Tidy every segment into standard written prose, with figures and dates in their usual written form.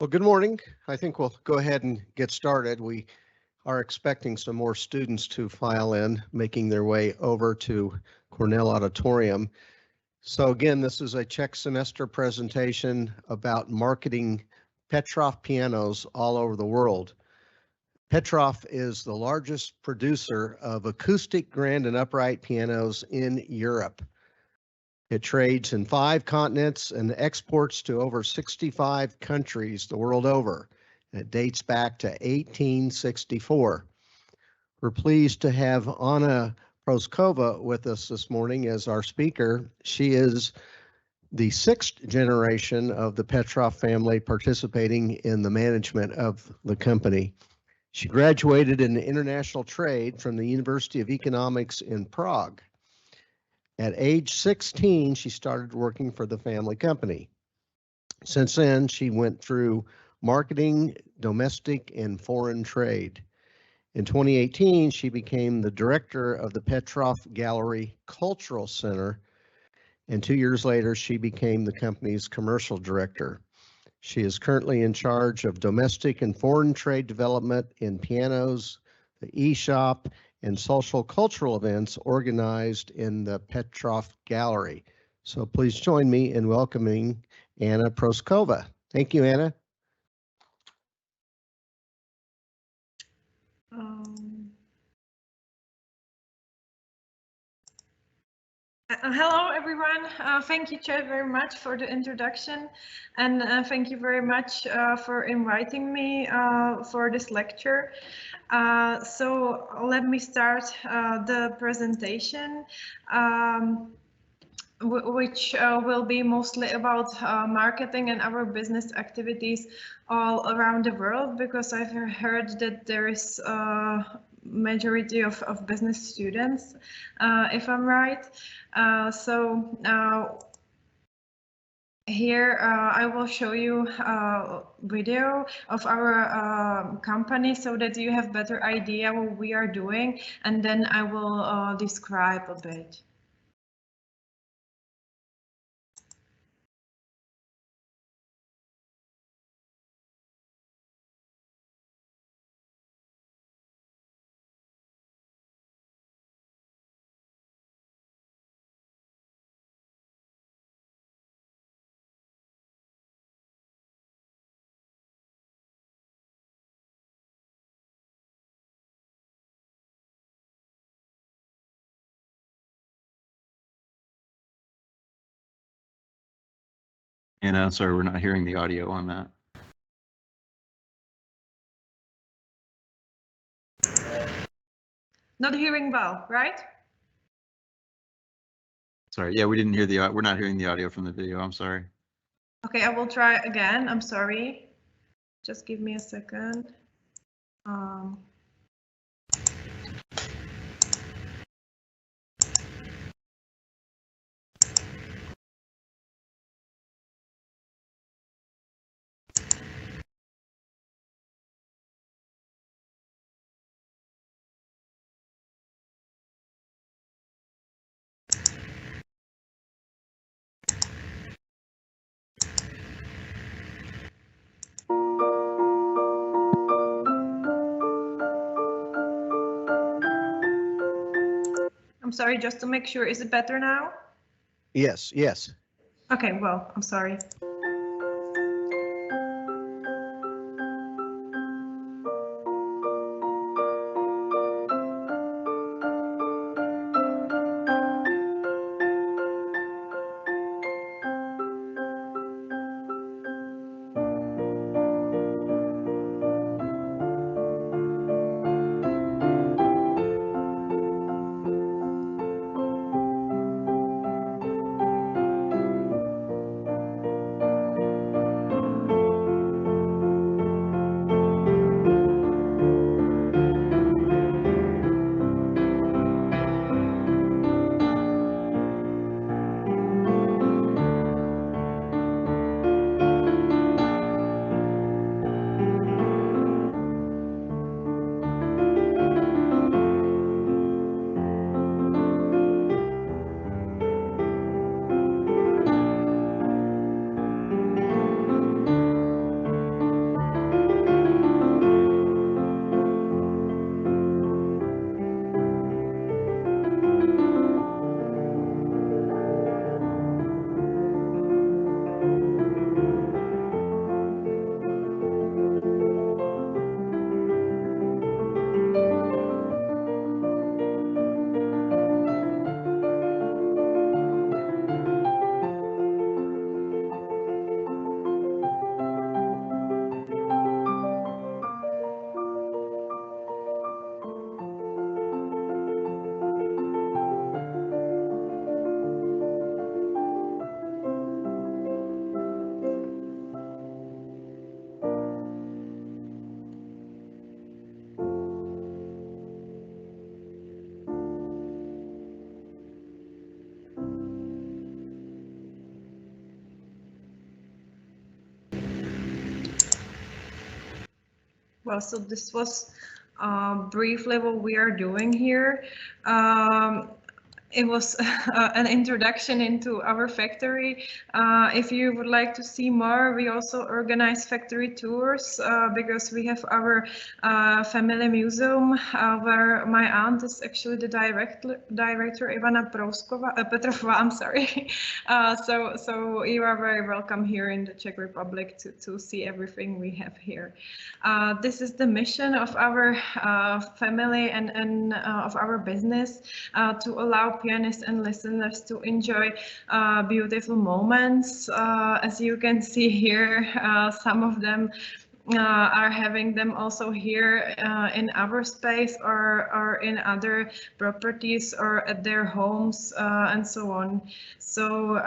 Well, good morning. I think we'll go ahead and get started. We are expecting some more students to file in, making their way over to Cornell Auditorium. So again, this is a Czech semester presentation about marketing Petrof pianos all over the world. Petrof is the largest producer of acoustic grand and upright pianos in Europe. It trades in 5 continents and exports to over 65 countries the world over. It dates back to 1864. We're pleased to have Anna Prousková with us this morning as our speaker. She is the 6th generation of the Petrof family participating in the management of the company. She graduated in international trade from the University of Economics in Prague. At age 16, she started working for the family company. Since then, she went through marketing, domestic, and foreign trade. In 2018, she became the director of the PETROF Gallery Cultural Center, and 2 years later, she became the company's commercial director. She is currently in charge of domestic and foreign trade development in pianos, the e-shop, and social cultural events organized in the PETROF Gallery. So please join me in welcoming Anna Prousková. Thank you, Anna. Hello, everyone. Thank you, Chair, very much for the introduction, and thank you very much for inviting me for this lecture. So let me start the presentation, which will be mostly about marketing and our business activities all around the world, because I've heard that there is majority of business students, if I'm right. Here I will show you a video of our company so that you have better idea what we are doing, and then I will describe a bit. Anna, sorry, we're not hearing the audio on that. Not hearing well, right? Sorry, yeah, we didn't hear we're not hearing the audio from the video. I'm sorry. Okay, I will try again. I'm sorry. Just give me a second. I'm sorry, just to make sure, is it better now? Yes, yes. Okay, well, I'm sorry. Well, so this was briefly what we are doing here. It was an introduction into our factory. If you would like to see more, we also organize factory tours because we have our family museum where my aunt is actually the director Ivana Prousková, Petrofová, I'm sorry. So you are very welcome here in the Czech Republic to see everything we have here. This is the mission of our family and of our business to allow pianists and listeners to enjoy beautiful moments. As you can see here, some of them are having them also here in our space or in other properties or at their homes and so on. So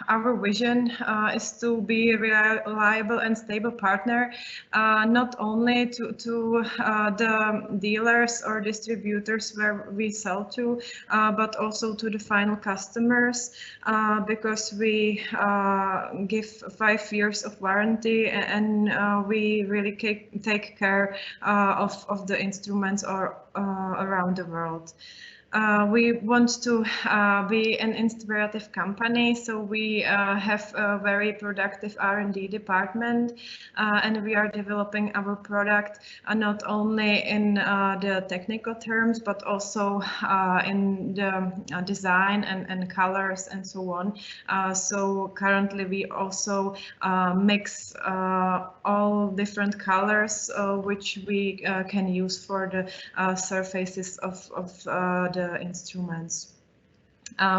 our vision is to be a reliable and stable partner, not only to the dealers or distributors where we sell to, but also to the final customers, because we give 5 years of warranty and we really take care of the instruments around the world. We want to be an inspirative company, so we have a very productive R&D department, and we are developing our product not only in the technical terms, but also in the design and colors and so on. So currently we also mix all different colors which we can use for the surfaces of the instruments.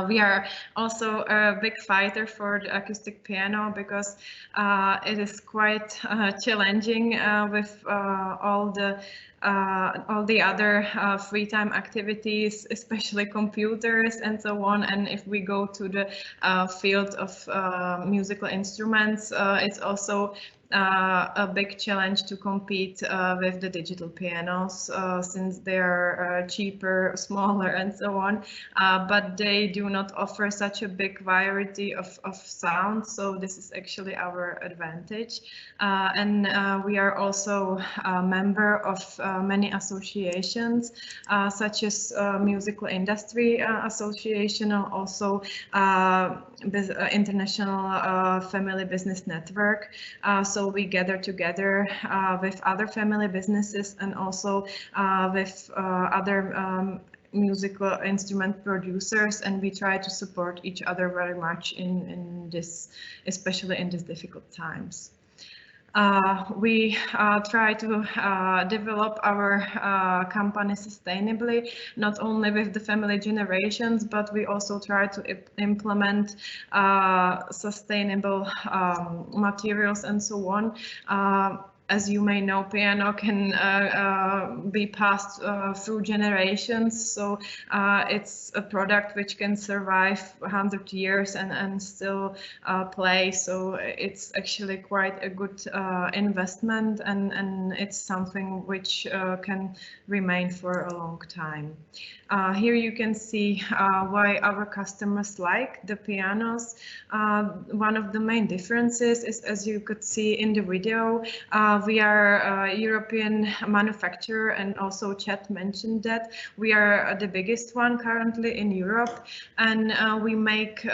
We are also a big fighter for the acoustic piano because it is quite challenging with all the other free time activities, especially computers and so on. And if we go to the field of musical instruments, it's also a big challenge to compete with the digital pianos since they are cheaper, smaller, and so on. But they do not offer such a big variety of sound, so this is actually our advantage. And we are also a member of many associations, such as Musical Industry Association, and also International Family Business Network. So we gather together with other family businesses and also with other musical instrument producers, and we try to support each other very much in this, especially in these difficult times. We try to develop our company sustainably, not only with the family generations, but we also try to implement sustainable materials and so on. As you may know, piano can be passed through generations, so it's a product which can survive 100 years and still play. So it's actually quite a good investment, and it's something which can remain for a long time. Here you can see why our customers like the pianos. One of the main differences is, as you could see in the video, we are a European manufacturer, and also Chet mentioned that. We are the biggest one currently in Europe, and we make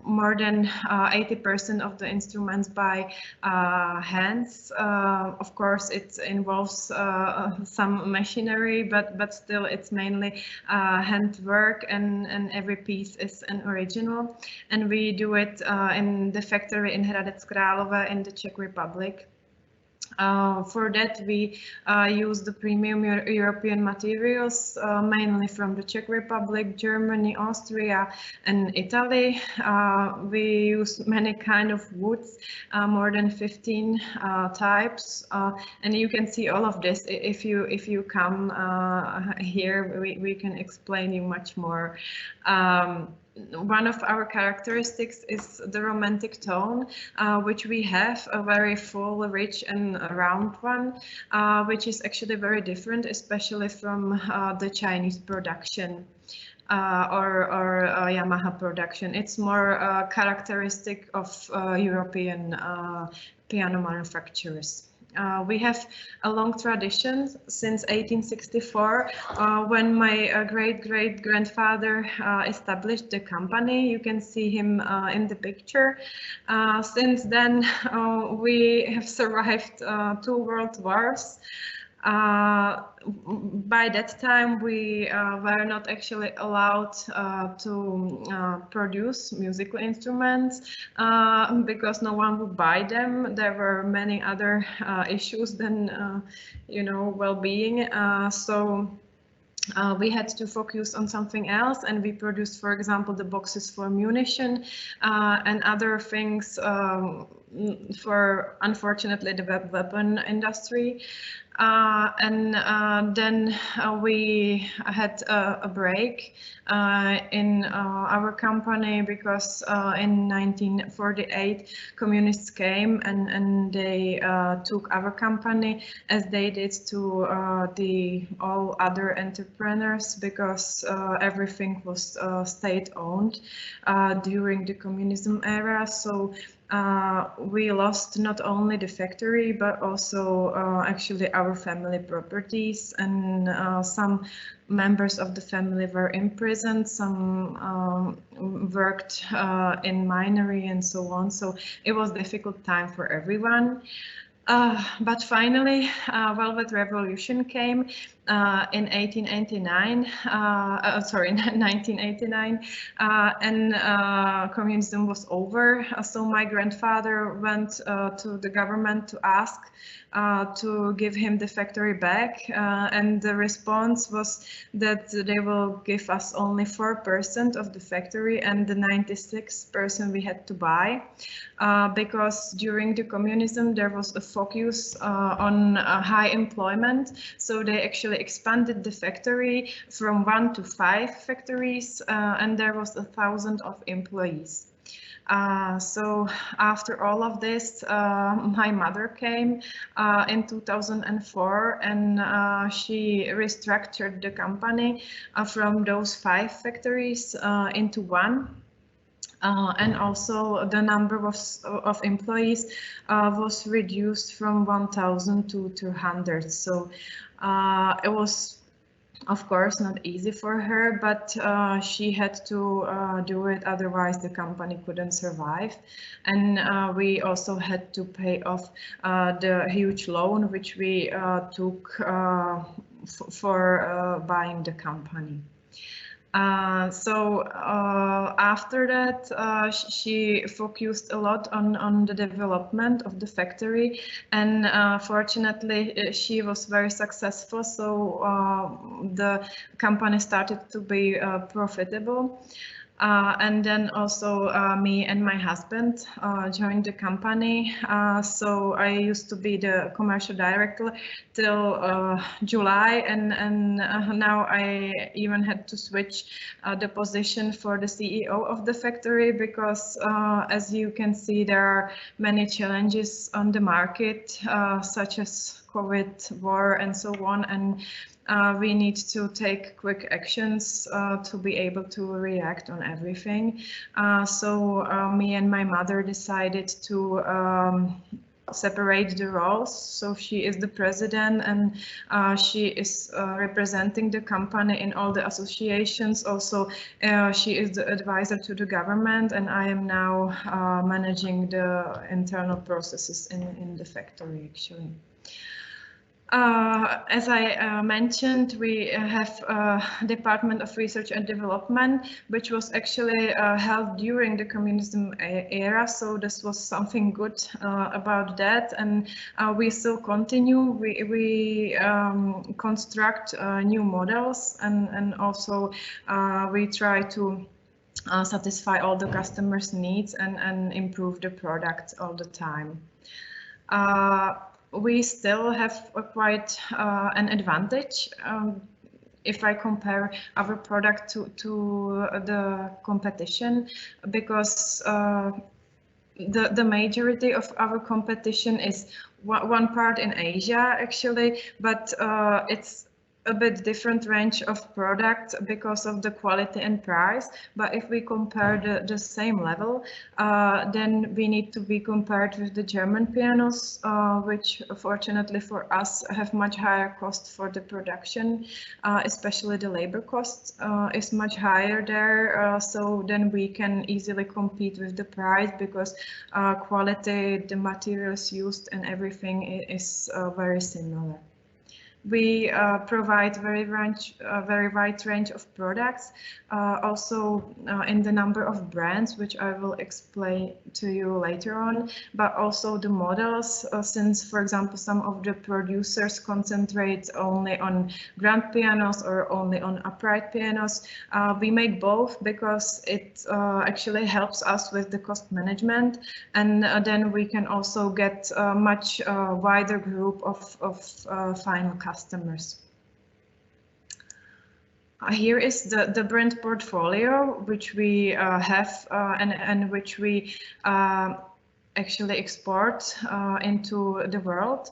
more than 80% of the instruments by hands. Of course, it involves some machinery, but still it's mainly handwork, and every piece is an original. And we do it in the factory in Hradec Králové in the Czech Republic. For that, we use the premium European materials, mainly from the Czech Republic, Germany, Austria, and Italy. We use many kind of woods, more than 15 types, and you can see all of this. If you come here, we can explain you much more. One of our characteristics is the romantic tone, which we have, a very full, rich, and round one, which is actually very different, especially from the Chinese production or Yamaha production. It's more characteristic of European piano manufacturers. We have a long tradition since 1864, when my great-great-grandfather established the company. You can see him in the picture. Since then, we have survived 2 world wars. By that time, we were not actually allowed to produce musical instruments because no one would buy them. There were many other issues than, well-being. So we had to focus on something else, and we produced, for example, the boxes for munition and other things for, unfortunately, the weapon industry. Then we had a break in our company because in 1948 communists came and they took our company, as they did to all other entrepreneurs, because everything was state-owned during the communism era. So we lost not only the factory, but also actually our family properties, and some members of the family were imprisoned, some worked in minery and so on. So it was a difficult time for everyone. But finally, Velvet Revolution came in 1989, and communism was over. So my grandfather went to the government to ask to give him the factory back, and the response was that they will give us only 4% of the factory, and the 96% we had to buy, because during the communism there was a focus on high employment. So they actually expanded the factory from 1 to 5 factories, and there was 1,000 of employees. So after all of this, my mother came in 2004, and she restructured the company from those 5 factories into 1. And also the number of employees was reduced from 1,000 to 200. So it was, of course, not easy for her, but she had to do it, otherwise the company couldn't survive. And we also had to pay off the huge loan which we took for buying the company. So after that, she focused a lot on the development of the factory, and fortunately she was very successful, so the company started to be profitable. And then also me and my husband joined the company. So I used to be the commercial director till July, and now I even had to switch the position for the CEO of the factory, because as you can see, there are many challenges on the market, such as COVID, war, and so on, and we need to take quick actions to be able to react on everything. So me and my mother decided to separate the roles. So she is the president, and she is representing the company in all the associations. Also, she is the advisor to the government, and I am now managing the internal processes in the factory, actually. As I mentioned, we have a Department of Research and Development, which was actually held during the communism era. So this was something good about that, and we still continue. We construct new models, and also we try to satisfy all the customers' needs and improve the product all the time. We still have quite an advantage if I compare our product to the competition, because the majority of our competition is one part in Asia, actually, but it's a bit different range of products because of the quality and price. But if we compare the same level, then we need to be compared with the German pianos, which fortunately for us have much higher cost for the production, especially the labor cost is much higher there. So then we can easily compete with the price because quality, the materials used and everything is very similar. We provide very wide range of products, also in the number of brands, which I will explain to you later on, but also the models, since, for example, some of the producers concentrate only on grand pianos or only on upright pianos. We make both because it actually helps us with the cost management, and then we can also get a much wider group of final customers. Here is the brand portfolio which we have and which we actually export into the world.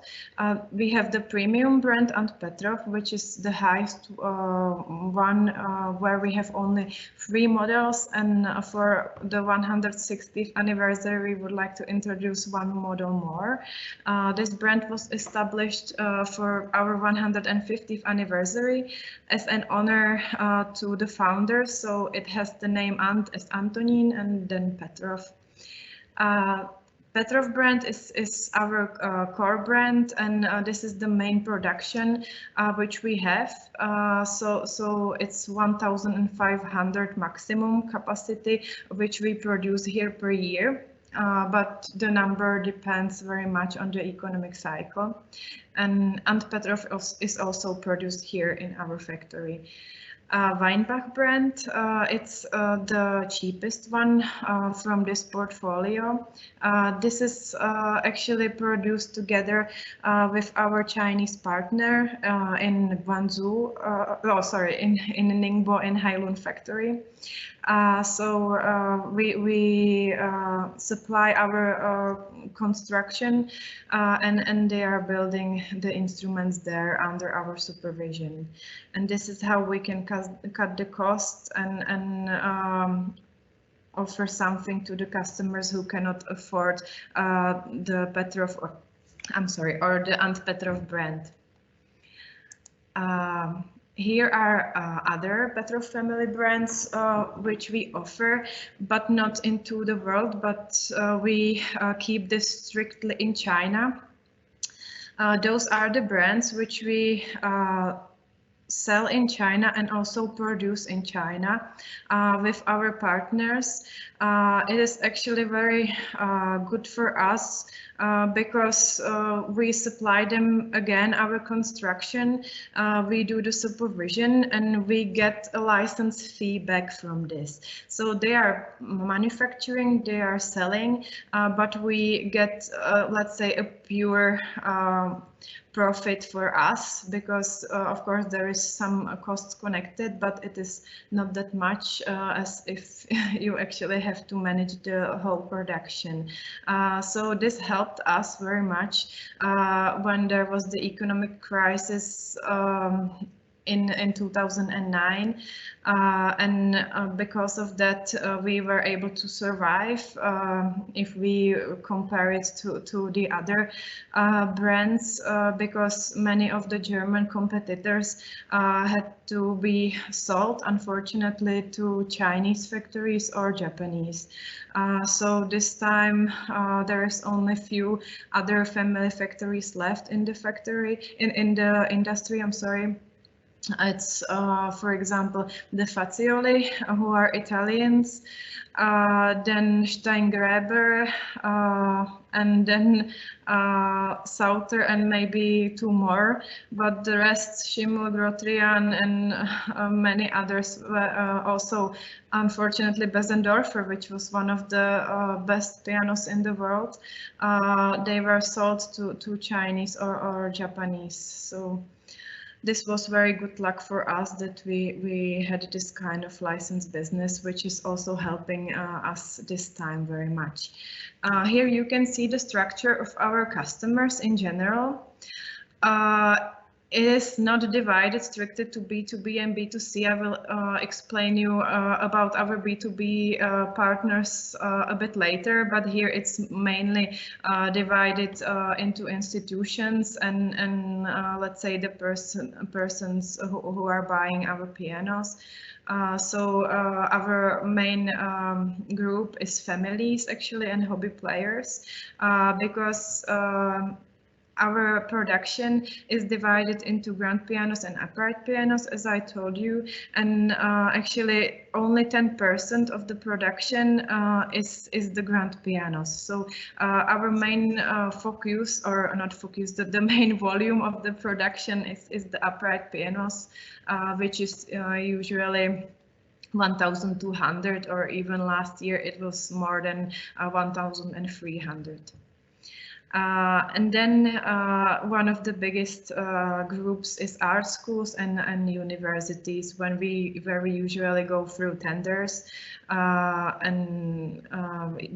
We have the premium brand Antonín Petrof, which is the highest one, where we have only 3 models, and for the 160th anniversary we would like to introduce 1 model more. This brand was established for our 150th anniversary as an honor to the founders, so it has the name Ant as Antonín and then Petrof. PETROF brand is our core brand, and this is the main production which we have. So it's 1,500 maximum capacity which we produce here per year. But the number depends very much on the economic cycle. And Petrof is also produced here in our factory. Weinbach brand, it's the cheapest one from this portfolio. This is actually produced together with our Chinese partner in Guangzhou, in Ningbo in Hailun factory. So we supply our construction and they are building the instruments there under our supervision. And this is how we can cut the costs and offer something to the customers who cannot afford the Petrof, or the Ant Petrof brand. Here are other Petrof family brands which we offer, but not into the world, but we keep this strictly in China. Those are the brands which we sell in China and also produce in China with our partners. It is actually very good for us because we supply them again our construction, we do the supervision, and we get a license fee back from this. So they are manufacturing, they are selling, but we get, let's say, a pure profit for us, because of course there is some costs connected, but it is not that much as if you actually have to manage the whole production. So this helped us very much when there was the economic crisis in 2009, and because of that we were able to survive if we compare it to the other brands, because many of the German competitors had to be sold, unfortunately, to Chinese factories or Japanese. So this time there is only few other family factories left in the factory, in the industry, I'm sorry. It's, for example, the Fazioli, who are Italians, then Steingräber, and then Sauter, and maybe 2 more, but the rest, Schimmel, Grotrian, and many others were also, unfortunately, Besendorfer, which was one of the best pianos in the world, they were sold to Chinese or Japanese. So this was very good luck for us that we had this kind of license business, which is also helping us this time very much. Here you can see the structure of our customers in general. it is not divided strictly to B2B and B2C. I will explain you about our B2B partners a bit later, but here it's mainly divided into institutions and let's say the persons who are buying our pianos. So our main group is families actually and hobby players because our production is divided into grand pianos and upright pianos, as I told you, and actually only 10% of the production is the grand pianos. So our main focus, or not focus, the main volume of the production is the upright pianos, which is usually 1,200, or even last year it was more than 1,300. And then one of the biggest groups is art schools and universities, where we usually go through tenders, and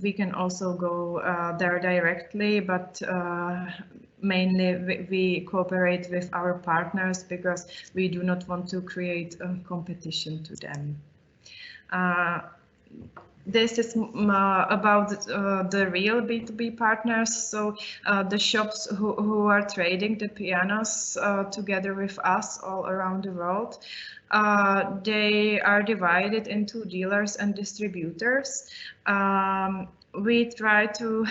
we can also go there directly, but mainly we cooperate with our partners because we do not want to create a competition to them. This is about the real B2B partners, so the shops who are trading the pianos together with us all around the world. They are divided into dealers and distributors. We try to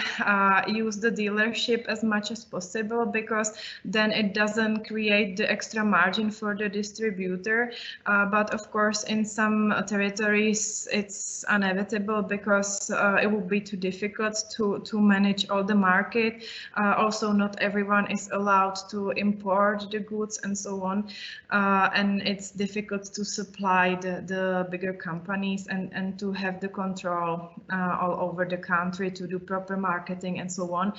use the dealership as much as possible because then it doesn't create the extra margin for the distributor. But of course, in some territories, it's inevitable because it would be too difficult to manage all the market. Also, not everyone is allowed to import the goods and so on. And it's difficult to supply the bigger companies and to have the control all over the country to do proper marketing and so on.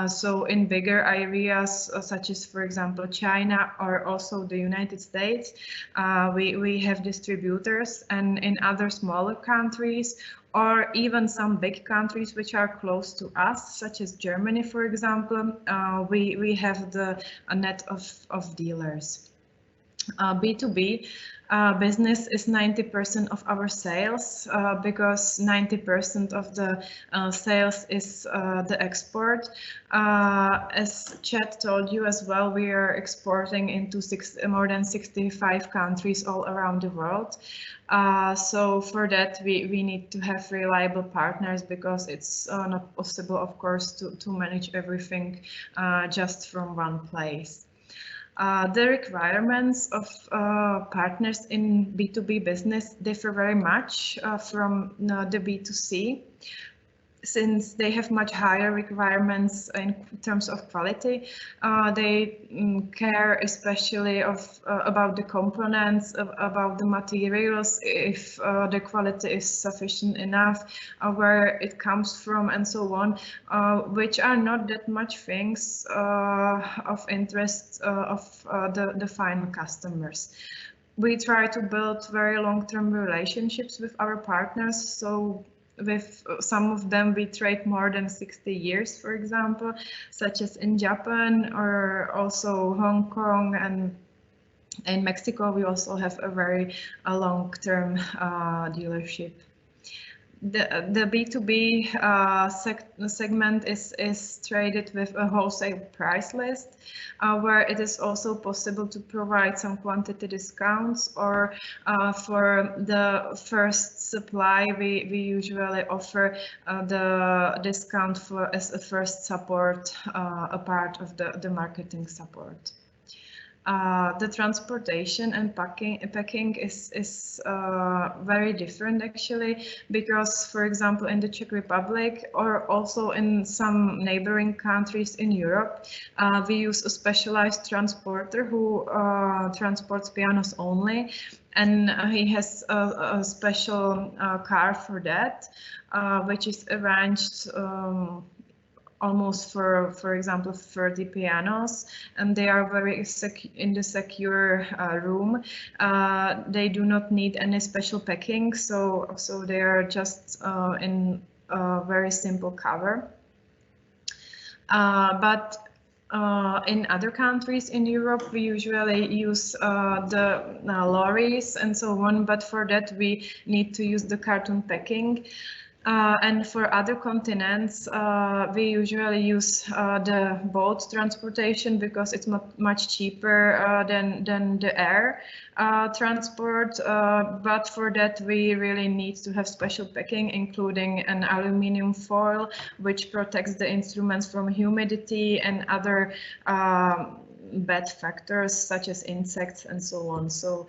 So in bigger areas, such as, for example, China or also the United States, we have distributors, and in other smaller countries, or even some big countries which are close to us, such as Germany, for example, we have a net of dealers. B2B business is 90% of our sales because 90% of the sales is the export. As Chad told you as well, we are exporting into more than 65 countries all around the world. So for that, we need to have reliable partners because it's not possible, of course, to manage everything just from one place. The requirements of partners in B2B business differ very much from the B2C, since they have much higher requirements in terms of quality. They care especially about the components, about the materials, if the quality is sufficient enough, where it comes from, and so on, which are not that much things of interest of the final customers. We try to build very long-term relationships with our partners, so with some of them we trade more than 60 years, for example, such as in Japan or also Hong Kong, and in Mexico we also have a very long-term dealership. The B2B segment is traded with a wholesale price list, where it is also possible to provide some quantity discounts, or for the first supply we usually offer the discount as a first support, a part of the marketing support. The transportation and packing is very different actually, because, for example, in the Czech Republic or also in some neighboring countries in Europe, we use a specialized transporter who transports pianos only, and he has a special car for that, which is arranged almost for example 30 pianos, and they are very in the secure room. They do not need any special packing, so they are just in a very simple cover. But In other countries in Europe, we usually use the lorries and so on, but for that we need to use the carton packing. And for other continents, we usually use the boat transportation because it's much cheaper than the air transport. But for that, we really need to have special packing, including an aluminum foil, which protects the instruments from humidity and other bad factors such as insects and so on. So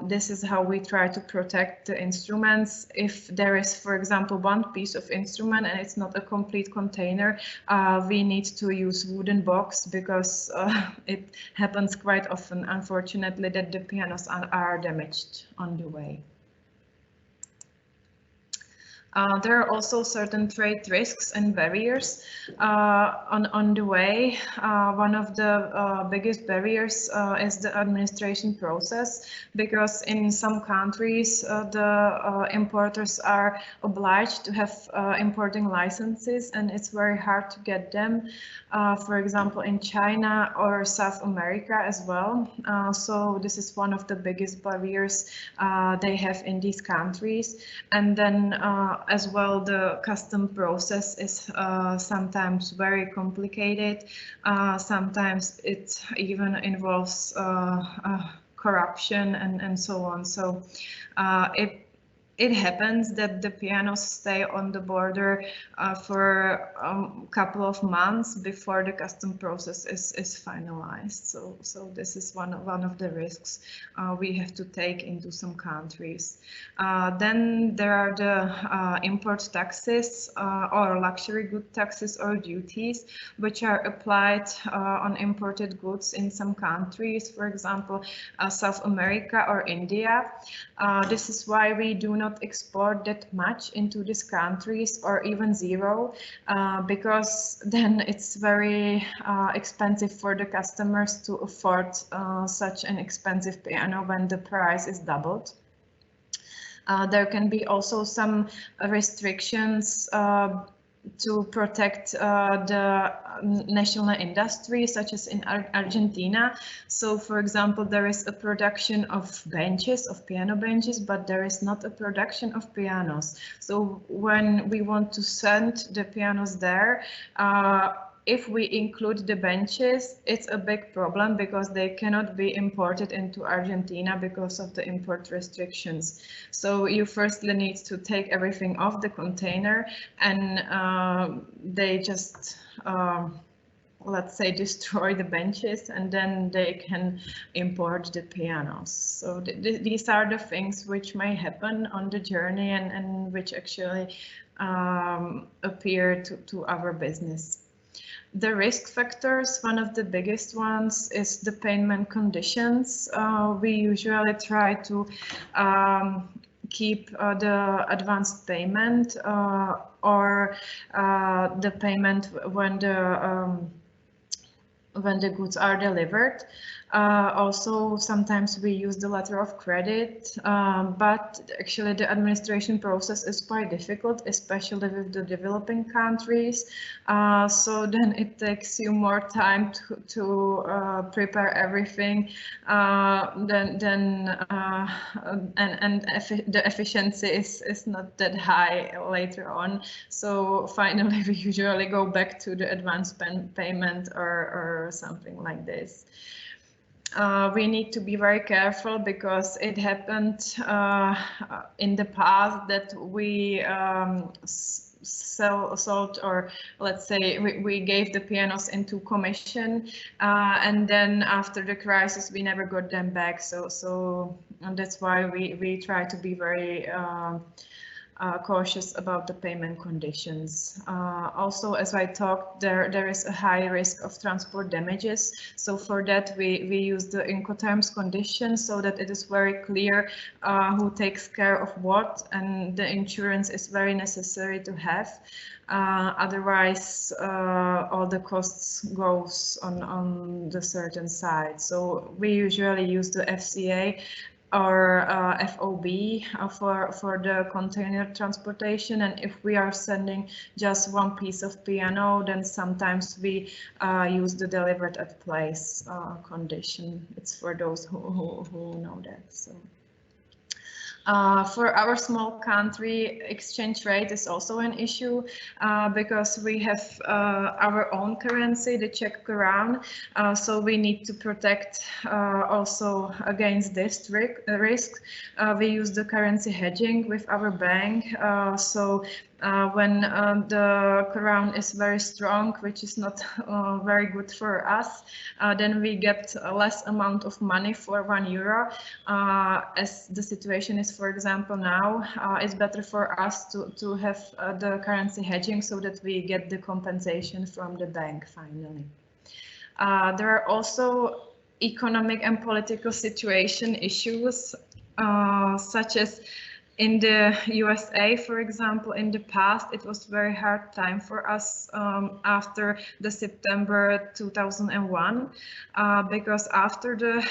this is how we try to protect the instruments. If there is, for example, one piece of instrument and it's not a complete container, we need to use wooden box because it happens quite often, unfortunately, that the pianos are damaged on the way. There are also certain trade risks and barriers on the way. One of the biggest barriers is the administration process, because in some countries the importers are obliged to have importing licenses, and it's very hard to get them. For example, in China or South America as well. So this is one of the biggest barriers they have in these countries. And then as well, the custom process is sometimes very complicated. Sometimes it even involves corruption and so on. So it happens that the pianos stay on the border for a couple of months before the custom process is finalized. So this is one of the risks we have to take into some countries. Then there are the import taxes or luxury good taxes or duties, which are applied on imported goods in some countries, for example, South America or India. This is why we do not export that much into these countries, or even zero, because then it's very expensive for the customers to afford such an expensive piano when the price is doubled. There can be also some restrictions to protect the national industry, such as in Argentina. So, for example, there is a production of benches, of piano benches, but there is not a production of pianos. So when we want to send the pianos there, if we include the benches, it's a big problem because they cannot be imported into Argentina because of the import restrictions. So you firstly need to take everything off the container, and they just, let's say, destroy the benches, and then they can import the pianos. So these are the things which may happen on the journey and which actually appear to our business. The risk factors, one of the biggest ones is the payment conditions. We usually try to keep the advanced payment or the payment when the goods are delivered. Also, sometimes we use the letter of credit, but actually the administration process is quite difficult, especially with the developing countries. So then it takes you more time to prepare everything, and the efficiency is not that high later on. So finally, we usually go back to the advance payment or something like this. We need to be very careful because it happened in the past that we sold, or let's say we gave the pianos into commission, and then after the crisis we never got them back. So that's why we try to be very cautious about the payment conditions. Also, as I talked, there is a high risk of transport damages. So for that, we use the Incoterms conditions so that it is very clear who takes care of what, and the insurance is very necessary to have. Otherwise, all the costs goes on the certain side. So we usually use the FCA or FOB for the container transportation. And if we are sending just one piece of piano, then sometimes we use the delivered at place condition. It's for those who know that. So. For our small country, exchange rate is also an issue because we have our own currency, the Czech crown. So we need to protect also against this risk. We use the currency hedging with our bank. So when the crown is very strong, which is not very good for us, then we get a less amount of money for €1. As the situation is, for example, now, it's better for us to have the currency hedging so that we get the compensation from the bank finally. There are also economic and political situation issues, such as in the USA, for example, in the past, it was very hard time for us after the September 2001, because after the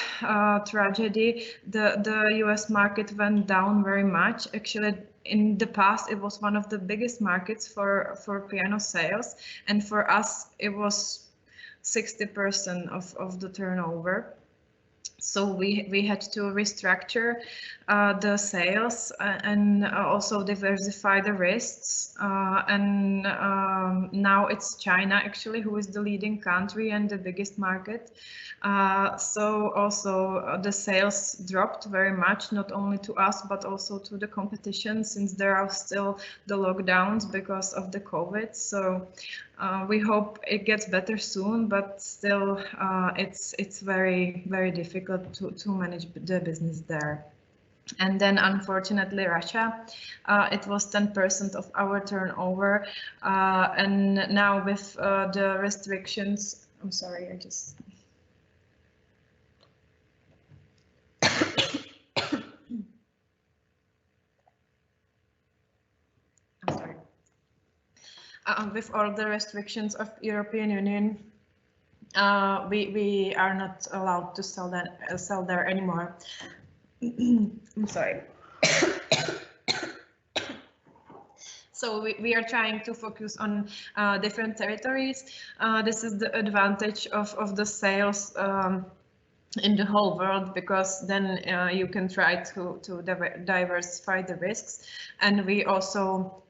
tragedy, the US market went down very much. Actually, in the past, it was one of the biggest markets for piano sales. And for us, it was 60% of the turnover. So we had to restructure the sales and also diversify the risks. And now it's China actually who is the leading country and the biggest market. So also the sales dropped very much, not only to us, but also to the competition, since there are still the lockdowns because of the COVID. So we hope it gets better soon, but still it's very, very difficult to manage the business there. And then unfortunately Russia, it was 10% of our turnover. And now with the restrictions, I'm sorry, I just... with all the restrictions of European Union, we are not allowed to sell there anymore. I'm sorry. So we are trying to focus on different territories. This is the advantage of the sales in the whole world, because then you can try to diversify the risks. And we also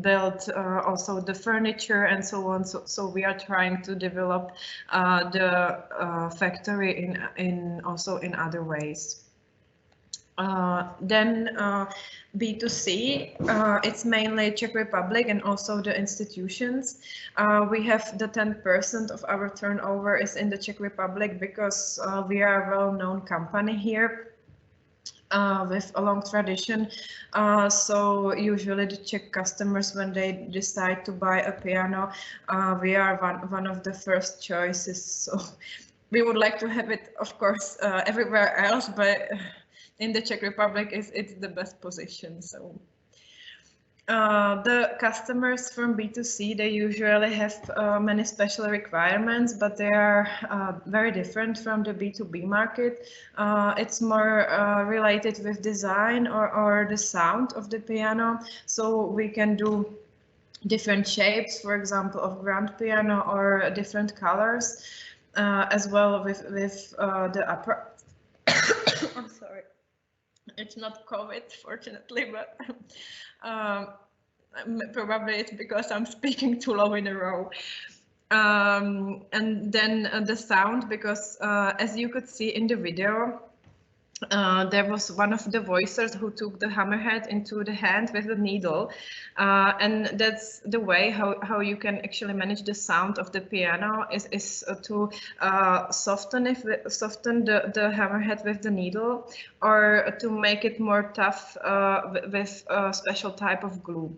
build also the furniture and so on. So we are trying to develop the factory also in other ways. Then B2C, it's mainly Czech Republic and also the institutions. We have the 10% of our turnover is in the Czech Republic because we are a well-known company here. With a long tradition. So usually the Czech customers, when they decide to buy a piano, we are one of the first choices. So we would like to have it, of course, everywhere else, but in the Czech Republic it's the best position. So the customers from B2C, they usually have many special requirements, but they are very different from the B2B market. It's more related with design or the sound of the piano. So we can do different shapes, for example, of grand piano, or different colors, as well with the upper. I'm sorry. It's not COVID, fortunately, but probably it's because I'm speaking too low in a row. And then the sound, because as you could see in the video, there was one of the voicers who took the hammerhead into the hand with the needle, and that's the way how you can actually manage the sound of the piano is to soften the hammerhead with the needle, or to make it more tough with a special type of glue.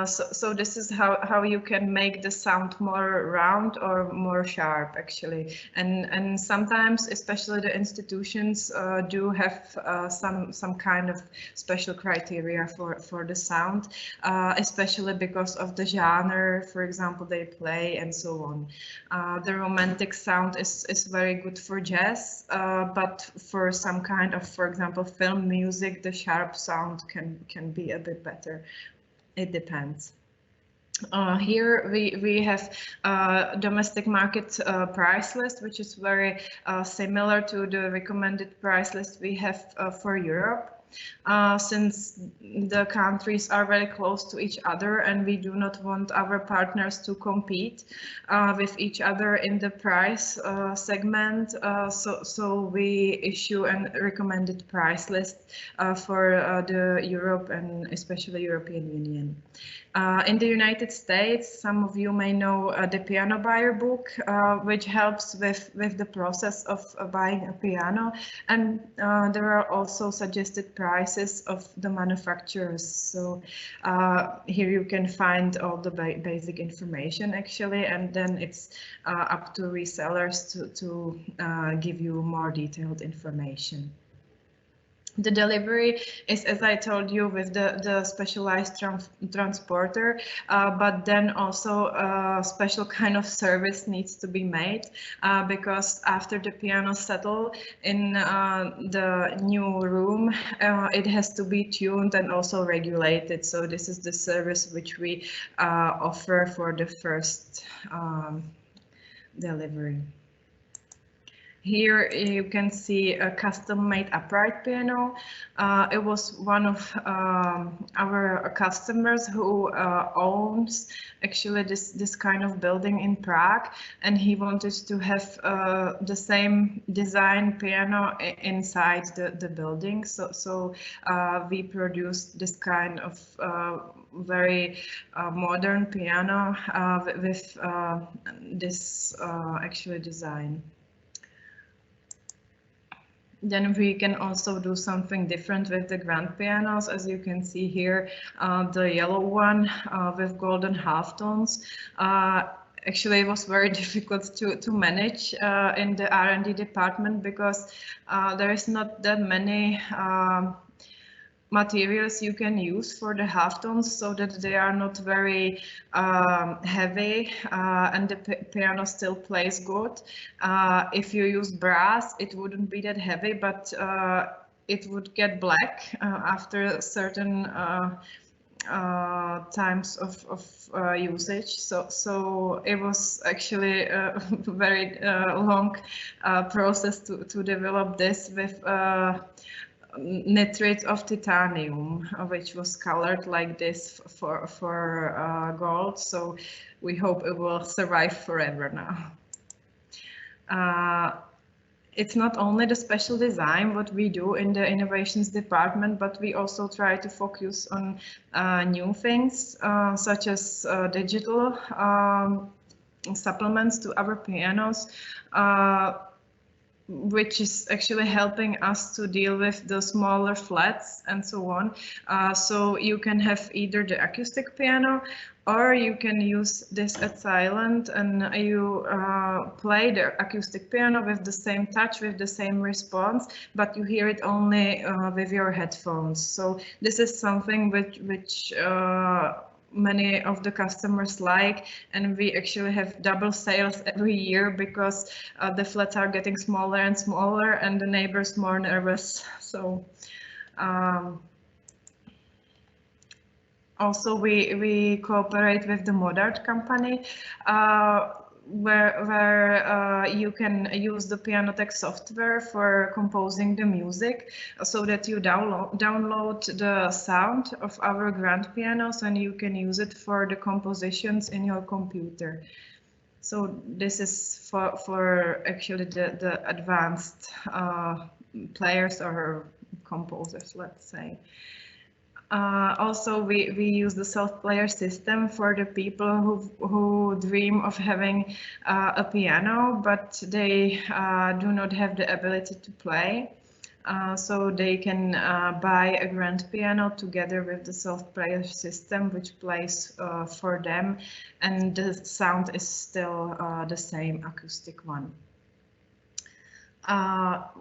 So this is how you can make the sound more round or more sharp, actually. And sometimes, especially the institutions do have some kind of special criteria for the sound, especially because of the genre, for example, they play and so on. The romantic sound is very good for jazz, but for some kind of, for example, film music, the sharp sound can be a bit better. It depends. Here we have domestic market price list, which is very similar to the recommended price list we have for Europe. Since the countries are very close to each other and we do not want our partners to compete with each other in the price segment, so we issue a recommended price list for the Europe and especially European Union. In the United States, some of you may know the Piano Buyer book, which helps with the process of buying a piano. And there are also suggested prices of the manufacturers. So here you can find all the basic information, actually, and then it's up to resellers to give you more detailed information. The delivery is, as I told you, with the specialized transporter, but then also a special kind of service needs to be made because after the piano settle in the new room, it has to be tuned and also regulated. So this is the service which we offer for the first delivery. Here you can see a custom-made upright piano. It was one of our customers who owns actually this kind of building in Prague, and he wanted to have the same design piano inside the building. So we produced this kind of very modern piano with this actually design. Then we can also do something different with the grand pianos, as you can see here, the yellow one with golden halftones. Actually, it was very difficult to manage in the R&D department because there is not that many materials you can use for the halftones so that they are not very heavy and the piano still plays good. If you use brass, it wouldn't be that heavy, but it would get black after certain times of usage. So it was actually a very long process to develop this with nitrate of titanium, which was colored like this for gold. So we hope it will survive forever now. It's not only the special design what we do in the innovations department, but we also try to focus on new things such as digital supplements to our pianos, which is actually helping us to deal with the smaller flats and so on. So you can have either the acoustic piano or you can use this at silent and you play the acoustic piano with the same touch, with the same response, but you hear it only with your headphones. So this is something which many of the customers like, and we actually have double sales every year because the flats are getting smaller and smaller and the neighbors more nervous. So also we cooperate with the Modart company where you can use the Pianoteq software for composing the music so that you download the sound of our grand pianos and you can use it for the compositions in your computer. So this is for actually the advanced players or composers, let's say. Also, we use the self-player system for the people who dream of having a piano, but they do not have the ability to play. so they can buy a grand piano together with the soft player system, which plays for them, and the sound is still the same acoustic one.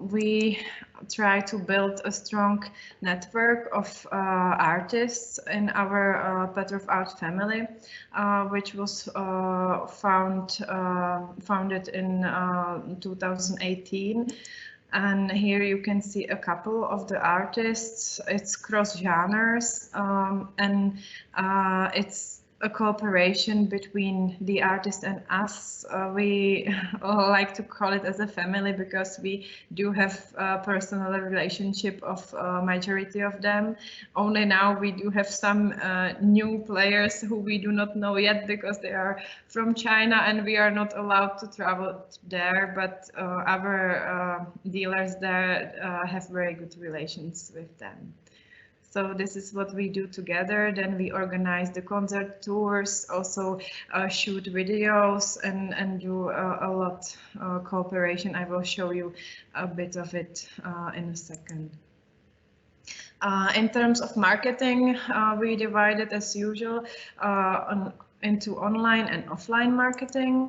We try to build a strong network of artists in our Petrov Art Family, which was founded in 2018. And here you can see a couple of the artists. It's cross genres, and it's a cooperation between the artist and us. We like to call it as a family because we do have a personal relationship of majority of them. Only now we do have some new players who we do not know yet because they are from China and we are not allowed to travel there, but our dealers there have very good relations with them. So this is what we do together. Then we organize the concert tours, also shoot videos and do a lot cooperation. I will show you a bit of it in a second. In terms of marketing, we divide it as usual into online and offline marketing.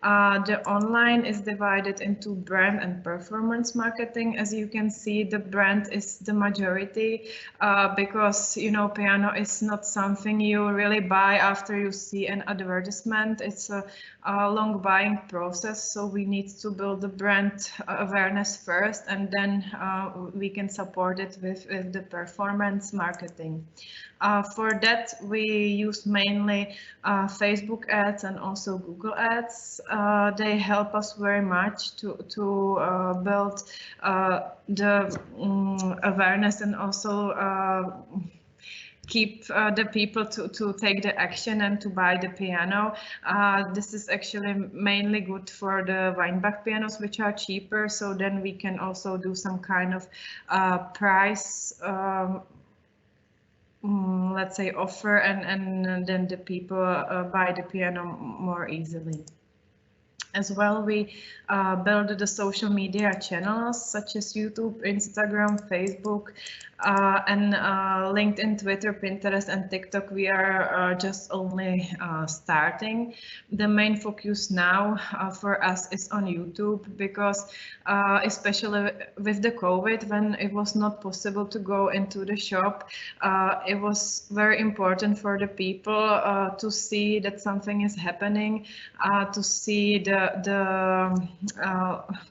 The online is divided into brand and performance marketing. As you can see, the brand is the majority because, you know, piano is not something you really buy after you see an advertisement. It's a long buying process, so we need to build the brand awareness first, and then we can support it with the performance marketing. For that, we use mainly Facebook ads and also Google ads. They help us very much to build the awareness and also keep the people to take the action and to buy the piano. This is actually mainly good for the Weinbach pianos, which are cheaper. So then we can also do some kind of price let's say offer, and then the people buy the piano more easily. As well, we build the social media channels such as YouTube, Instagram, Facebook, and LinkedIn, Twitter, Pinterest, and TikTok. We are just only starting. The main focus now for us is on YouTube because especially with the COVID, when it was not possible to go into the shop, it was very important for the people to see that something is happening, to see the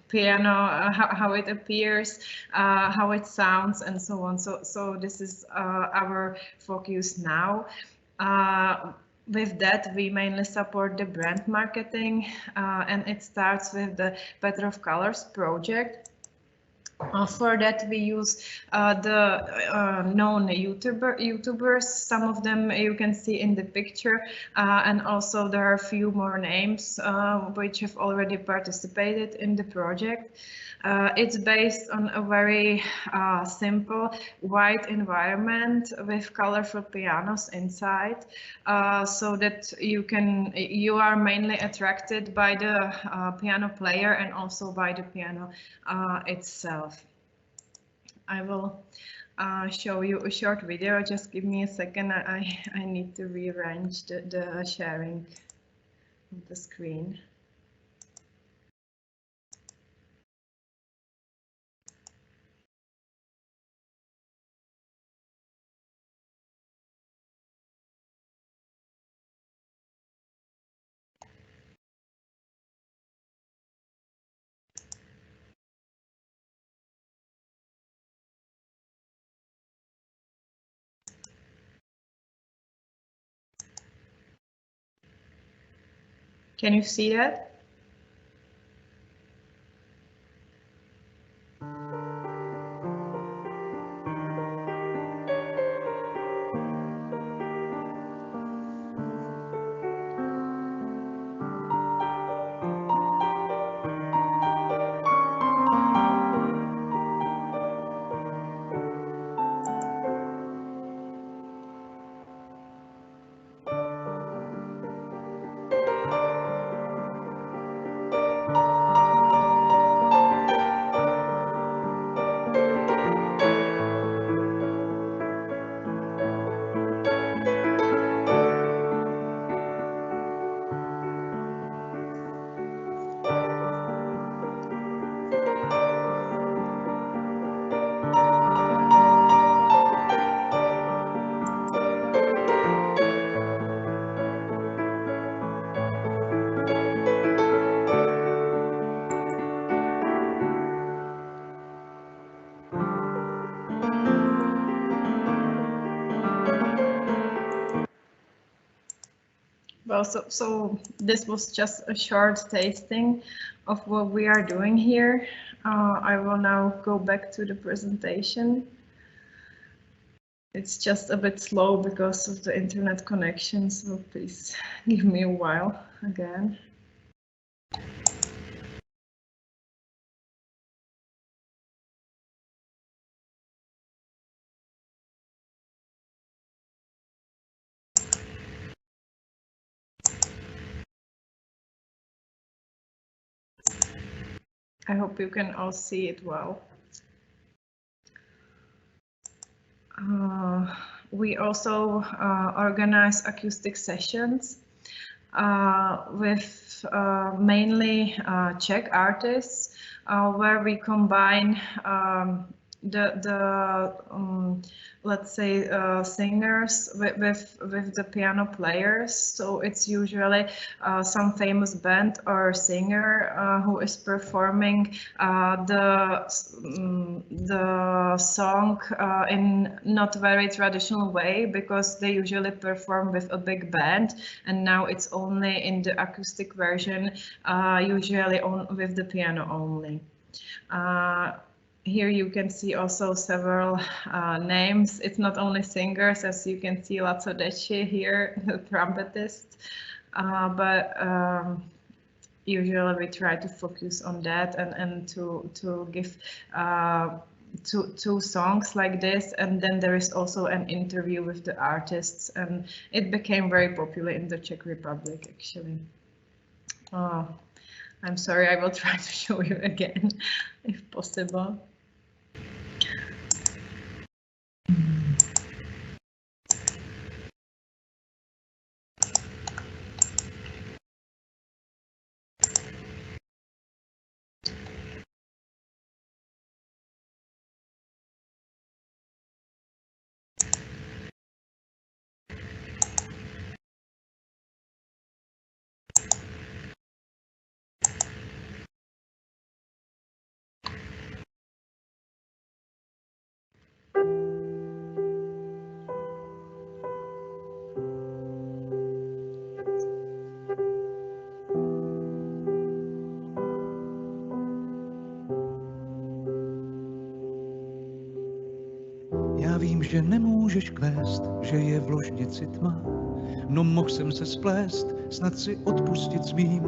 piano, how it appears, how it sounds, and so on. So this is our focus now. With that, we mainly support the brand marketing, and it starts with the Petrov Colors project. For that, we use the known YouTubers. Some of them you can see in the picture, and also there are a few more names which have already participated in the project. It's based on a very simple white environment with colorful pianos inside, so that you are mainly attracted by the piano player and also by the piano itself. I will show you a short video. Just give me a second. I need to rearrange the sharing of the screen. Can you see that? so this was just a short tasting of what we are doing here. I will now go back to the presentation. It's just a bit slow because of the internet connection, so please give me a while again. I hope you can all see it well. We also organize acoustic sessions with mainly Czech artists, where we combine let's say singers with the piano players. So it's usually some famous band or singer who is performing the song in not very traditional way, because they usually perform with a big band, and now it's only in the acoustic version, usually with the piano only. Here you can see also several names. It's not only singers, as you can see Lacodechi here, the trumpetist, but usually we try to focus on that and to give two songs like this, and then there is also an interview with the artists, and it became very popular in the Czech Republic actually. I'm sorry, I will try to show you again if possible. Já vím, že nemůžeš kvést, že je v ložnici tma. No mohl jsem se splést, snad si odpustit smím.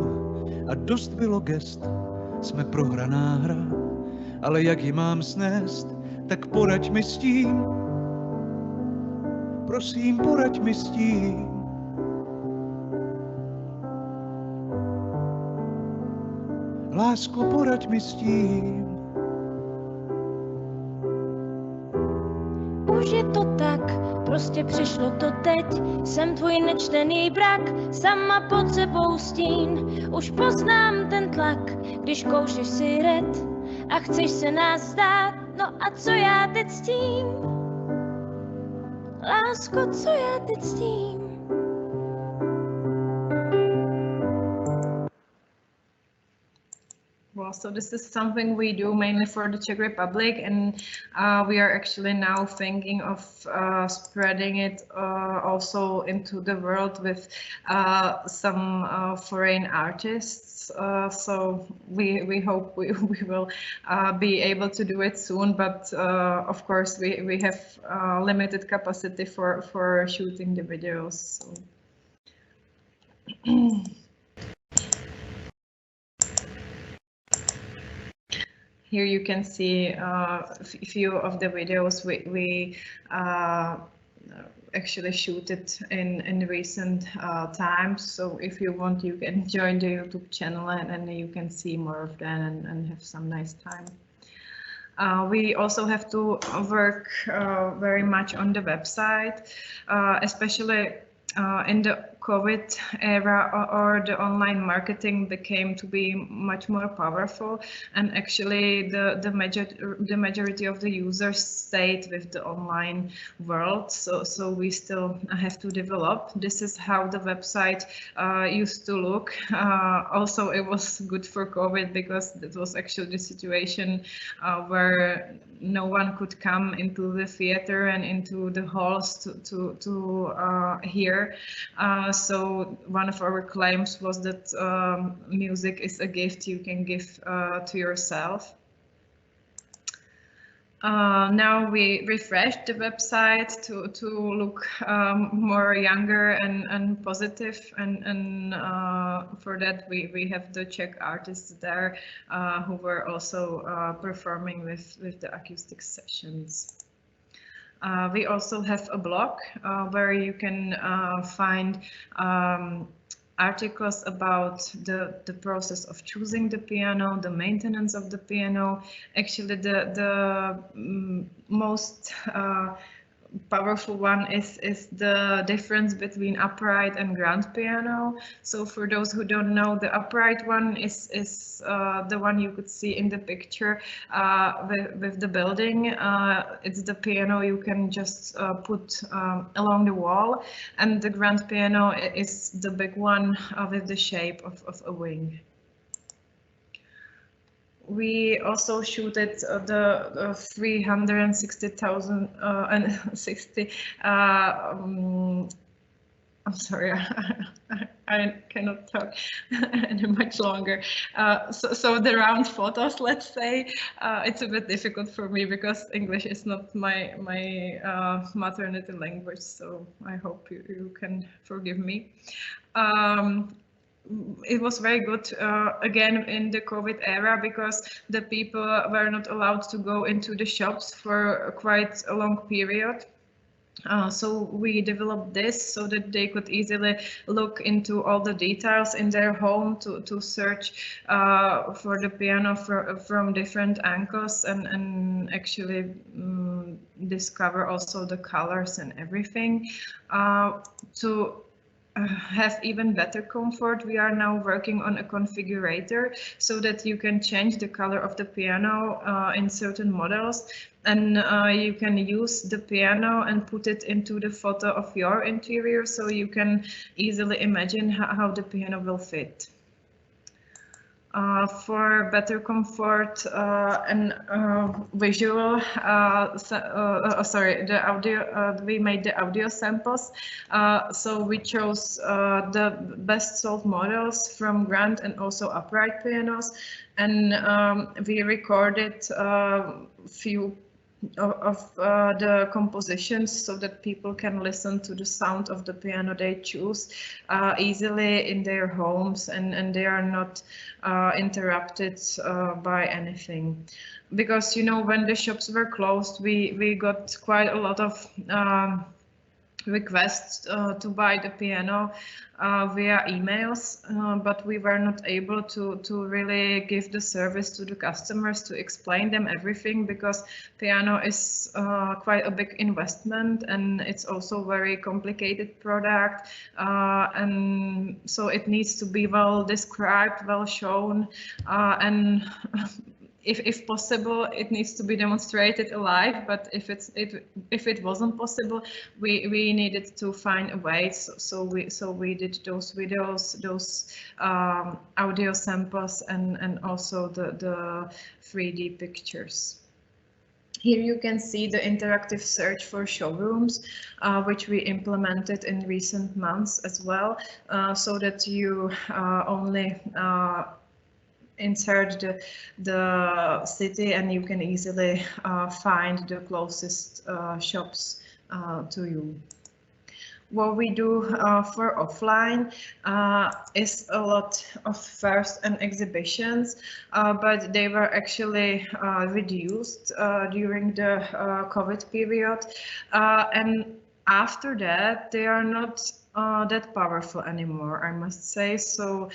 A dost bylo gest, jsme prohraná hra. Ale jak ji mám snést, tak poraď mi s tím. Prosím, poraď mi s tím. Lásko, poraď mi s tím. Už je to tak, prostě přišlo to teď. Jsem tvůj nečtený brak, sama pod sebou stín. Už poznám ten tlak, když koušeš si red a chceš se nás zdát. No a co já teď s tím? Lásko, co já teď s tím? Well, so this is something we do mainly for the Czech Republic, and we are actually now thinking of spreading it also into the world with some foreign artists. So we hope we will be able to do it soon, but of course we have limited capacity for shooting the videos. So. Here you can see a few of the videos we actually shoot it in recent times. So if you want, you can join the YouTube channel and you can see more of that and have some nice time. We also have to work very much on the website, especially in the COVID era, or the online marketing became to be much more powerful, and actually the majority of the users stayed with the online world. So we still have to develop. This is how the website used to look. Also, it was good for COVID because that was actually the situation where no one could come into the theater and into the halls to hear. So one of our claims was that music is a gift you can give to yourself. Now we refreshed the website to look more younger and positive, and for that we have the Czech artists there who were also performing with the acoustic sessions. We also have a blog where you can find articles about the process of choosing the piano, the maintenance of the piano. Actually, the most powerful one is the difference between upright and grand piano. So for those who don't know, the upright one is the one you could see in the picture with the building. It's the piano you can just put along the wall, and the grand piano is the big one with the shape of a wing. We also shooted the 360,000 and 60. I'm sorry, I cannot talk any much longer. So the round photos, let's say, it's a bit difficult for me because English is not my maternity language. So I hope you can forgive me. It was very good again in the COVID era because the people were not allowed to go into the shops for quite a long period. So we developed this so that they could easily look into all the details in their home to search for the piano from different angles and actually discover also the colors and everything. To have even better comfort, we are now working on a configurator so that you can change the color of the piano in certain models, and you can use the piano and put it into the photo of your interior, so you can easily imagine how the piano will fit. For better comfort and visual, sorry, the audio, we made the audio samples. So we chose the best sold models from grand and also upright pianos, and we recorded few of the compositions so that people can listen to the sound of the piano they choose easily in their homes, and they are not interrupted by anything. Because, you know, when the shops were closed, we got quite a lot of requests to buy the piano via emails, but we were not able to really give the service to the customers to explain them everything, because piano is quite a big investment, and it's also a very complicated product, and so it needs to be well described, well shown, and if possible, it needs to be demonstrated alive. But if it wasn't possible, we needed to find a way. So we did those videos, those audio samples, and also the 3D pictures. Here you can see the interactive search for showrooms, which we implemented in recent months as well, so that you only insert the city and you can easily find the closest shops to you. What we do for offline is a lot of fairs and exhibitions, but they were actually reduced during the COVID period, and after that they are not that powerful anymore, I must say. So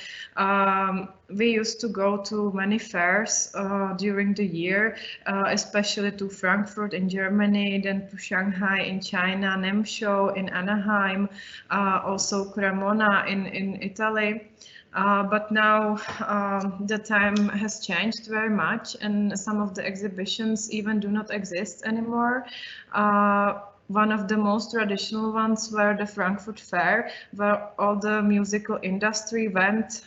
we used to go to many fairs during the year, especially to Frankfurt in Germany, then to Shanghai in China, NEM Show in Anaheim, also Cremona in Italy. But now the time has changed very much, and some of the exhibitions even do not exist anymore. One of the most traditional ones were the Frankfurt Fair, where all the musical industry went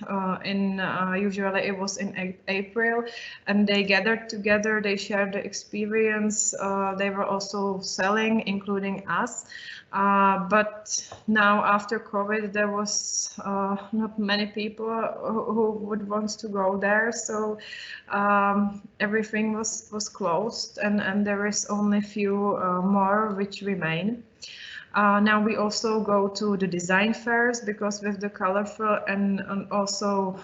usually it was in April, and they gathered together, they shared the experience, they were also selling, including us. But now after COVID, there was not many people who would want to go there, so everything was closed, and there is only few more which remain. Now we also go to the design fairs, because with the colorful and also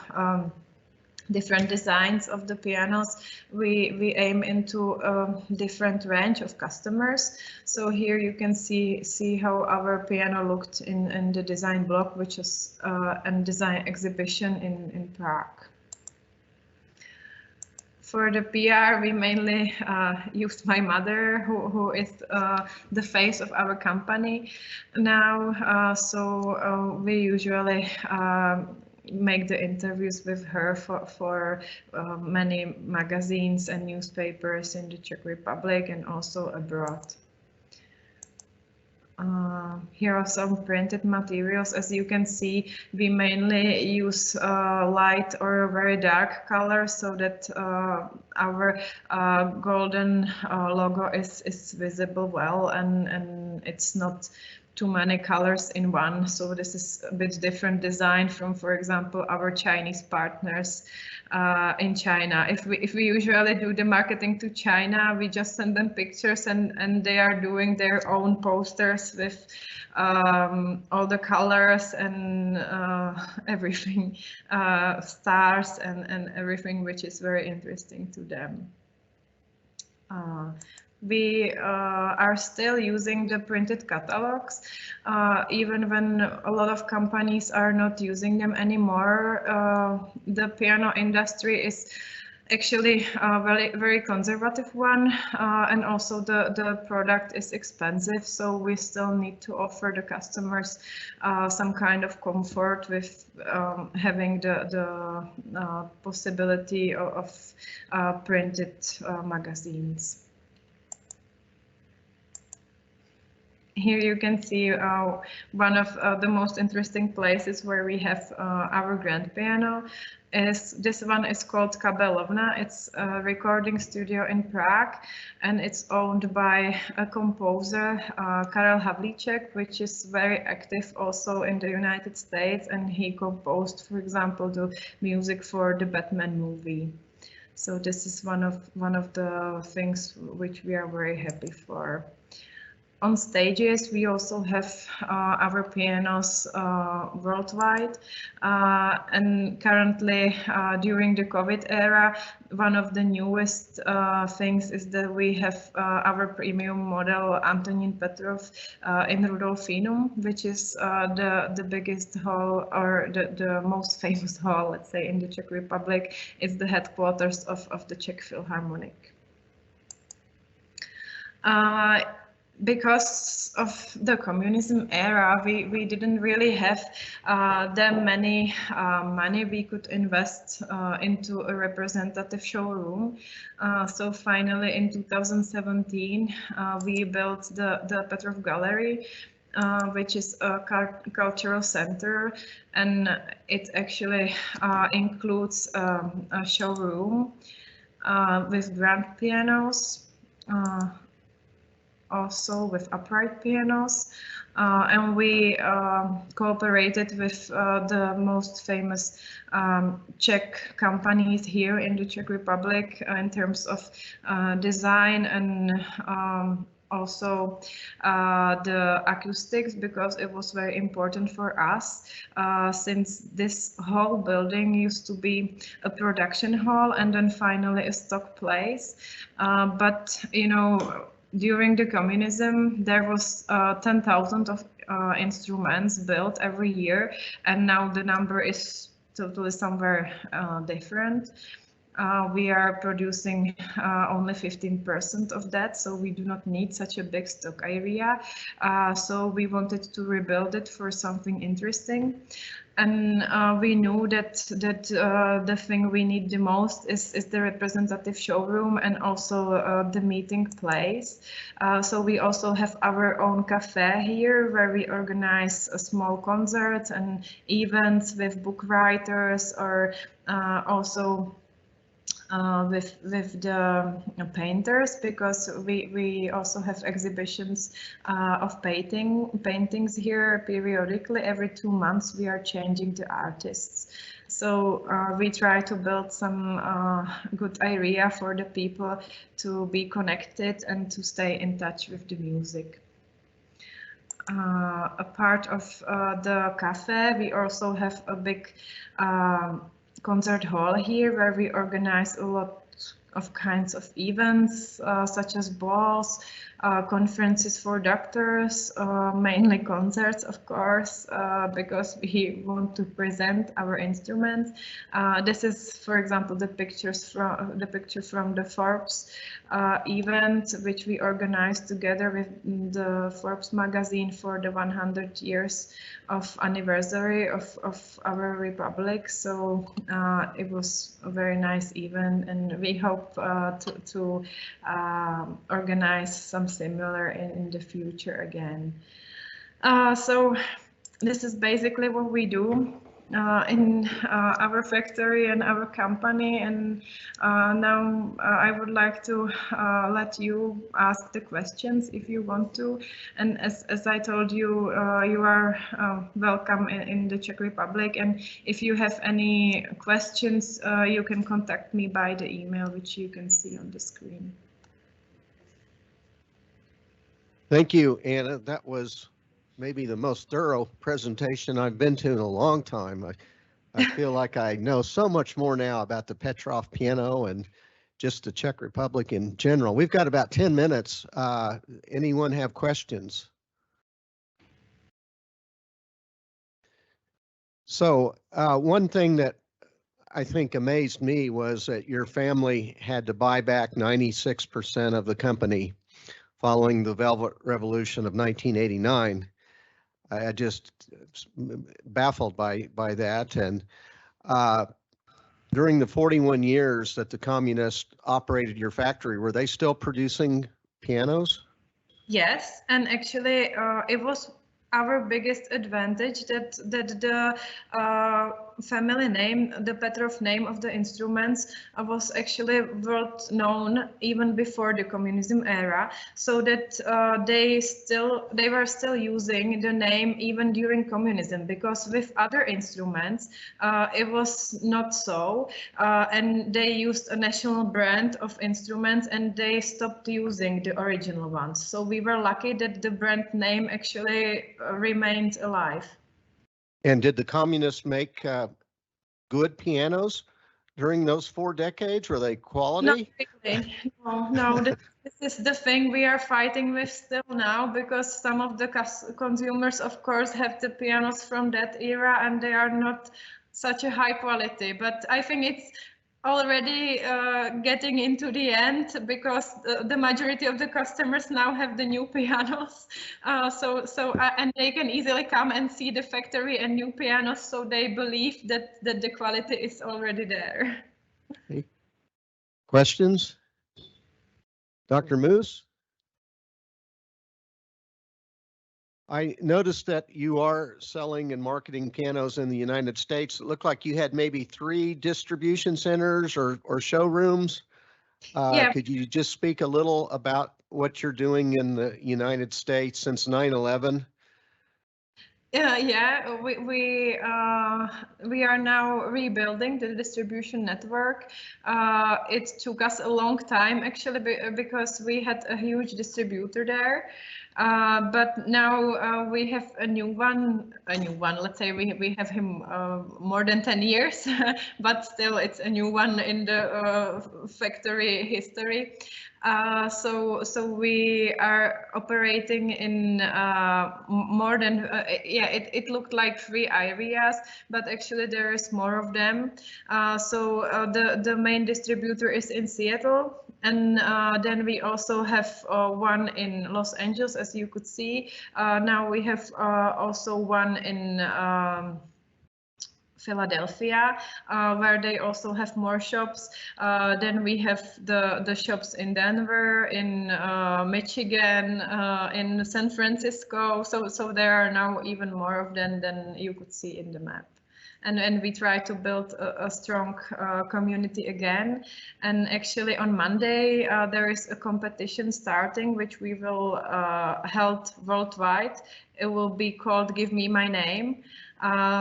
different designs of the pianos, we aim into a different range of customers. So here you can see how our piano looked in the design block, which is a design exhibition in Prague. For the PR, we mainly used my mother, who is the face of our company now. So we usually make the interviews with her for many magazines and newspapers in the Czech Republic and also abroad. Here are some printed materials. As you can see, we mainly use light or very dark colors, so that our golden logo is visible well, and it's not too many colors in one. So this is a bit different design from, for example, our Chinese partners in China. If we usually do the marketing to China, we just send them pictures, and they are doing their own posters with all the colors and everything, stars and everything, which is very interesting to them. We are still using the printed catalogs, even when a lot of companies are not using them anymore. The piano industry is actually a very conservative one, and also the product is expensive, so we still need to offer the customers some kind of comfort with having the possibility of printed magazines. Here you can see one of the most interesting places where we have our grand piano. This one is called Kabelovna. It's a recording studio in Prague, and it's owned by a composer, Karel Havlíček, which is very active also in the United States, and he composed, for example, the music for the Batman movie. So this is one of the things which we are very happy for. On stages, we also have our pianos worldwide, and currently during the COVID era, one of the newest things is that we have our premium model Antonín Petrof in Rudolfinum, which is the biggest hall, or the most famous hall, let's say, in the Czech Republic. It's the headquarters of the Czech Philharmonic. Because of the communism era, we didn't really have that many money we could invest into a representative showroom. So finally in 2017, we built the PETROF Gallery, which is a cultural center, and it actually includes a showroom with grand pianos, also with upright pianos, and we cooperated with the most famous Czech companies here in the Czech Republic in terms of design and also the acoustics, because it was very important for us, since this whole building used to be a production hall and then finally a stock place. But you know, during the communism, there was 10,000 of instruments built every year, and now the number is totally somewhere different. We are producing only 15% of that, so we do not need such a big stock area. So we wanted to rebuild it for something interesting. And we knew that the thing we need the most is the representative showroom and also the meeting place. So we also have our own cafe here, where we organize small concerts and events with book writers, or also with the painters, because we also have exhibitions of paintings here periodically. Every 2 months we are changing the artists. So we try to build some good area for the people to be connected and to stay in touch with the music. A part of the cafe, we also have a big concert hall here where we organize a lot of kinds of events, such as balls, conferences for doctors, mainly concerts, of course, because we want to present our instruments. This is, for example, the picture from the Forbes event, which we organized together with the Forbes magazine for the 100 years of anniversary of our republic. So it was a very nice event, and we hope to organize some similar in the future again. So this is basically what we do in our factory and our company, and now I would like to let you ask the questions if you want to. And as I told you, you are welcome in the Czech Republic, and if you have any questions, you can contact me by the email which you can see on the screen. Thank you, Anna. That was maybe the most thorough presentation I've been to in a long time. I feel like I know so much more now about the Petrof piano and just the Czech Republic in general. We've got about 10 minutes. Anyone have questions? So one thing that I think amazed me was that your family had to buy back 96% of the company following the Velvet Revolution of 1989. I just baffled by that. And during the 41 years that the communists operated your factory, were they still producing pianos? Yes, and actually it was our biggest advantage that the family name, the Petrov name of the instruments, was actually world known even before the communism era, so that they were still using the name even during communism, because with other instruments it was not so, and they used a national brand of instruments and they stopped using the original ones. So we were lucky that the brand name actually remained alive. And did the communists make good pianos during those 4 decades? Were they quality? Not really. No, this is the thing we are fighting with still now, because some of the consumers, of course, have the pianos from that era and they are not such a high quality. But I think it's already getting into the end, because the majority of the customers now have the new pianos, and they can easily come and see the factory and new pianos, so they believe that the quality is already there. Okay. Questions? Dr. Moose? I noticed that you are selling and marketing pianos in the United States. It looked like you had maybe 3 distribution centers or showrooms. Yeah. Could you just speak a little about what you're doing in the United States since 9/11? Yeah, we are now rebuilding the distribution network. It took us a long time actually, because we had a huge distributor there. But now we have a new one. Let's say we have him more than 10 years, but still it's a new one in the factory history. So we are operating in more than it looked like 3 areas, but actually there is more of them. So the main distributor is in Seattle, and then we also have one in Los Angeles, as you could see. Now we have also one in Philadelphia, where they also have more shops. Then we have the shops in Denver, in Michigan, in San Francisco. So there are now even more of them than you could see in the map. and we try to build a strong community again. And actually on Monday there is a competition starting, which we will held worldwide. It will be called Give Me My Name.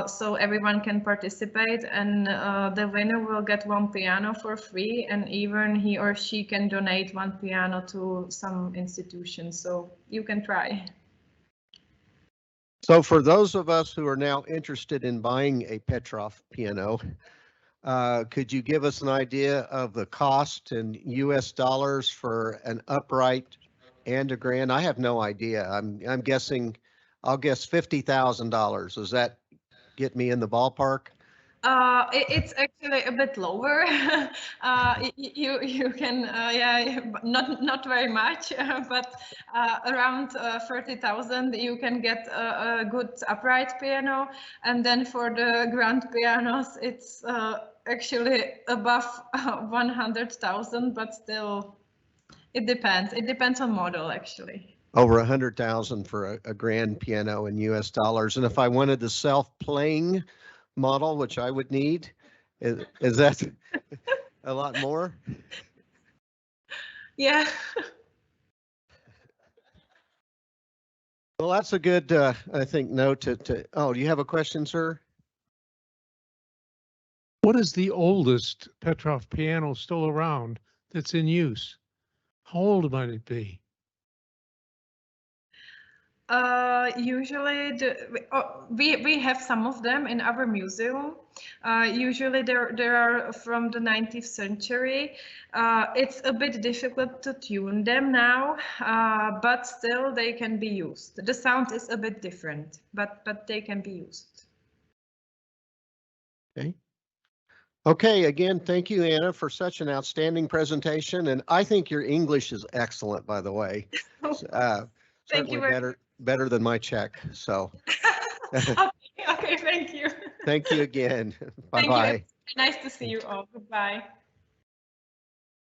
So everyone can participate, and the winner will get one piano for free, and even he or she can donate one piano to some institution. So you can try. So for those of us who are now interested in buying a Petrof piano, could you give us an idea of the cost in US dollars for an upright and a grand? I have no idea. I'm guessing, I'll guess $50,000. Does that get me in the ballpark? It's actually a bit lower. You can yeah, not very much, but around 30,000 you can get a good upright piano, and then for the grand pianos it's actually above 100,000, but still it depends. It depends on model actually. Over 100,000 for a grand piano in US dollars. And if I wanted the self-playing model, which I would need, is that a lot more? Yeah. Well, that's a good, I think, note to, oh, do you have a question, sir? What is the oldest Petrof piano still around that's in use? How old might it be? Usually we have some of them in our museum. Usually there are from the 19th century. It's a bit difficult to tune them now, but still they can be used. The sound is a bit different, but they can be used. Okay. Okay, again, thank you, Anna, for such an outstanding presentation. And I think your English is excellent, by the way. Certainly better than my Czech. So. Okay, thank you. Thank you again. Bye-bye. Nice to see you all. Goodbye.